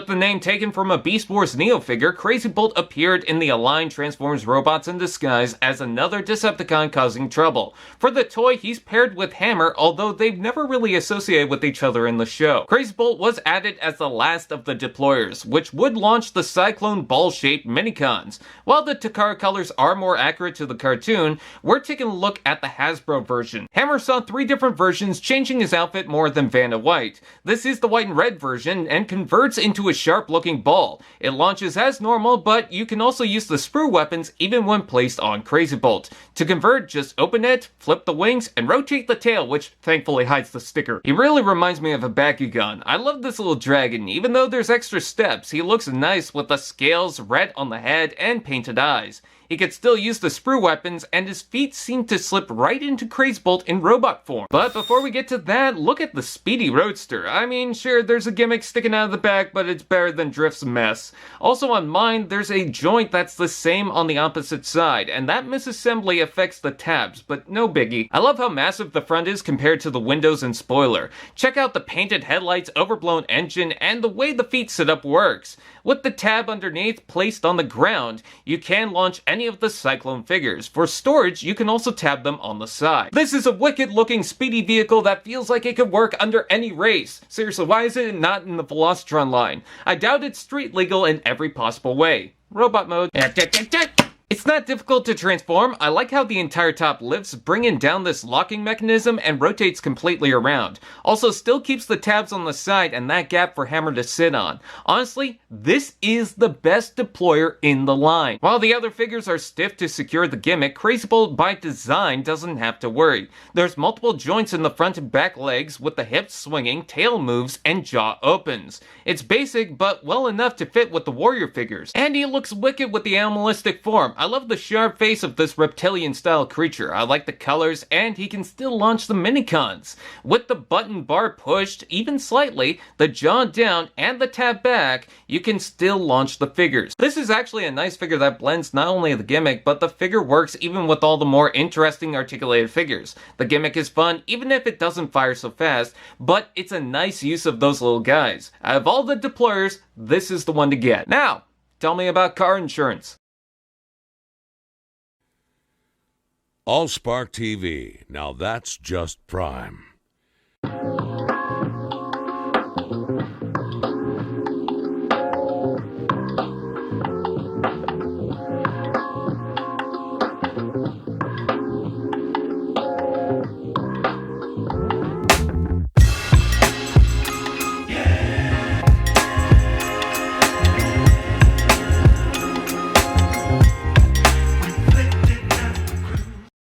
the name taken from a Beast Wars Neo figure, Crazybolt appeared in the Aligned Transformers robots in disguise as another Decepticon causing trouble. For the toy, he's paired with Hammer, although they've never really associated with each other in the show. Crazybolt was added as the last of the deployers, which would launch the Cyclone ball-shaped Mini-Cons. While the Takara colors are more accurate to the cartoon, we're taking a look at the Hasbro version. Hammer saw 3 different versions, changing his outfit more than Vanna White. This is the white and red version, and converts into a sharp-looking ball. It launches as normal, but you can also use the sprue weapons even when placed on Crazybolt. To convert, just open it, flip the wings, and rotate the tail, which thankfully hides the sticker. He really reminds me of a Bakugan. I love this little dragon. Even though there's extra steps, he looks nice with the scales, red on the head, and painted eyes. He could still use the sprue weapons, and his feet seem to slip right into Crazybolt in robot form. But before we get to that, look at the speedy roadster. I mean, sure, there's a gimmick sticking out of the back, but it's better than Drift's mess. Also on mine, there's a joint that's the same on the opposite side, and that misassembly affects the tabs, but no biggie. I love how massive the front is compared to the windows and spoiler. Check out the painted headlights, overblown engine, and the way the feet setup works. With the tab underneath placed on the ground, you can launch any of the Cyclone figures. For storage, you can also tab them on the side. This is a wicked looking speedy vehicle that feels like it could work under any race. Seriously, why is it not in the Velocitron line? I doubt it's street legal in every possible way. Robot mode. It's not difficult to transform. I like how the entire top lifts, bringing down this locking mechanism, and rotates completely around. Also still keeps the tabs on the side and that gap for Hammer to sit on. Honestly, this is the best deployer in the line. While the other figures are stiff to secure the gimmick, Crazybolt by design doesn't have to worry. There's multiple joints in the front and back legs with the hips swinging, tail moves, and jaw opens. It's basic, but well enough to fit with the warrior figures. And he looks wicked with the animalistic form. I love the sharp face of this reptilian-style creature. I like the colors, and he can still launch the Mini-Cons. With the button bar pushed, even slightly, the jaw down, and the tab back, you can still launch the figures. This is actually a nice figure that blends not only the gimmick, but the figure works even with all the more interesting articulated figures. The gimmick is fun, even if it doesn't fire so fast, but it's a nice use of those little guys. Out of all the deployers, this is the one to get. Now, tell me about car insurance. Allspark TV. Now that's just prime.